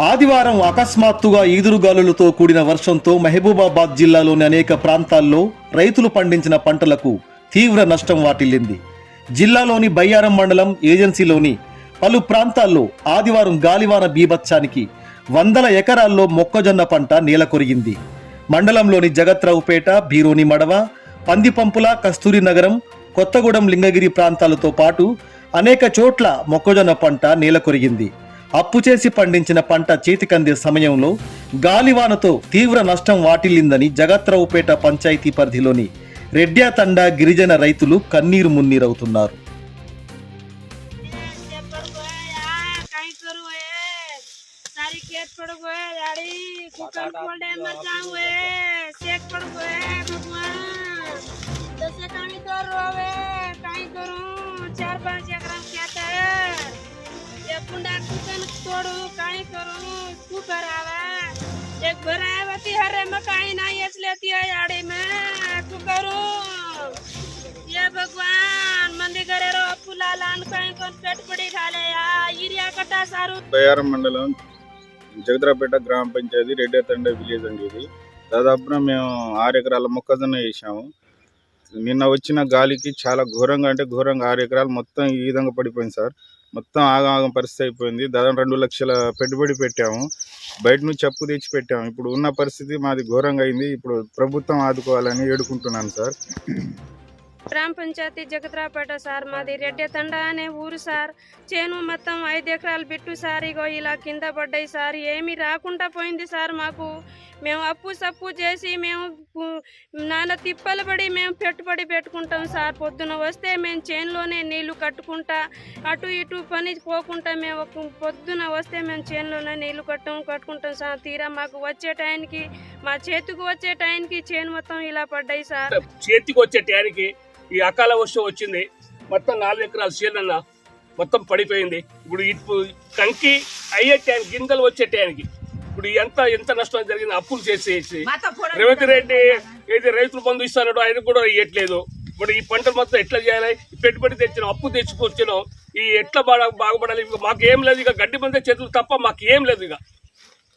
ఆదివారం అకస్మాత్తుగా ఈదురుగాలులతో కూడిన వర్షంతో మహబూబాబాద్ జిల్లాలోని అనేక ప్రాంతాల్లో రైతులు పండించిన పంటలకు తీవ్ర నష్టం వాటిల్లింది. జిల్లాలోని బయ్యారం మండలం ఏజెన్సీలోని పలు ప్రాంతాల్లో ఆదివారం గాలివాన బీభత్సానికి వందల ఎకరాల్లో మొక్కజొన్న పంట నేలకొరిగింది. మండలంలోని జగత్రావుపేట, బీరోని మడవ, పందిపంపుల, కస్తూరి నగరం, కొత్తగూడెం, లింగగిరి ప్రాంతాలతో పాటు అనేక చోట్ల మొక్కజొన్న పంట నేలకొరిగింది. అప్పు చేసి పండించిన పంట చేతికందే సమయంలో గాలివానతో తీవ్ర నష్టం వాటిల్లిందని జగత్రావుపేట పంచాయతీ పరిధిలోని రెడ్యాతండా గిరిజన రైతులు కన్నీరు మున్నీరవుతున్నారు. तोड़ू काई करूं तू करावा एक भरावती हरे मकाई ना ये लेती है याड़ी में तू करूं ये भगवान मंदी करे रो पुला लान काई कोन पेट पड़ी खाले या यूरिया कटा सारू బయ్యారం మండలం జగద్రాపేట గ్రామ పంచాయతీ రెడ్యాతండ విలేజ్ అండి. ఇది దాదాపుగా మేము 6 ఎకరాల మొక్కజొన్న వేసాము. నిన్న వచ్చిన గాలికి చాలా ఘోరంగా అంటే ఘోరంగా 6 ఎకరాలు మొత్తం ఈ విధంగా పడిపోయింది సార్. మొత్తం ఆగం పరిస్థితి అయిపోయింది. దాదాపు 2 లక్షల పెట్టుబడి పెట్టాము, బయట నుంచి అప్పు తెచ్చి పెట్టాము. ఇప్పుడు ఉన్న పరిస్థితి మాది ఘోరంగా అయింది. ఇప్పుడు ప్రభుత్వం ఆదుకోవాలని వేడుకుంటున్నాను సార్. గ్రామ పంచాయతీ జగత్రాపేట సార్, మాది రెడ్డెతండ అనే ఊరు సార్. చేను మొత్తం 5 ఎకరాలు బిట్టు సార్. ఇగో ఇలా కింద పడ్డాయి సార్. ఏమీ రాకుండా పోయింది సార్ మాకు. మేము అప్పు సప్పు చేసి మేము నాన్న తిప్పలు పడి మేము పెట్టుబడి పెట్టుకుంటాం సార్. పొద్దున వస్తే మేము చేనులోనే నీళ్లు కట్టుకుంటా, అటు ఇటు పని పోకుండా మేము పొద్దున వస్తే మేము చేనులోనే నీళ్లు కట్టుకుంటాం సార్. తీరా మాకు వచ్చే టైంకి, మా చేతికి వచ్చే టైంకి చేను మొత్తం ఇలా పడ్డాయి సార్. చేతికి వచ్చే టైంకి ఈ అకాల వర్షం వచ్చింది. మొత్తం 4 ఎకరాల చేనన్న మొత్తం పడిపోయింది. ఇప్పుడు కంకి అయ్యే టైంకి, గింజలు వచ్చే టైంకి ఇప్పుడు ఎంత నష్టం జరిగింది. అప్పులు చేసేసి రేవంత్ రెడ్డి ఏది రైతులు బంధు ఇస్తానో ఆయన కూడా ఇవ్వట్లేదు. ఇప్పుడు ఈ పంటలు మొత్తం ఎట్లా చేయాలి? పెట్టుబడి తెచ్చినాం, అప్పు తెచ్చుకొచ్చినాం, ఈ ఎట్లా బాగుపడాలి? మాకు ఏం లేదు, ఇక గడ్డి మందే చేతులు తప్ప మాకు ఏం లేదు. ఇక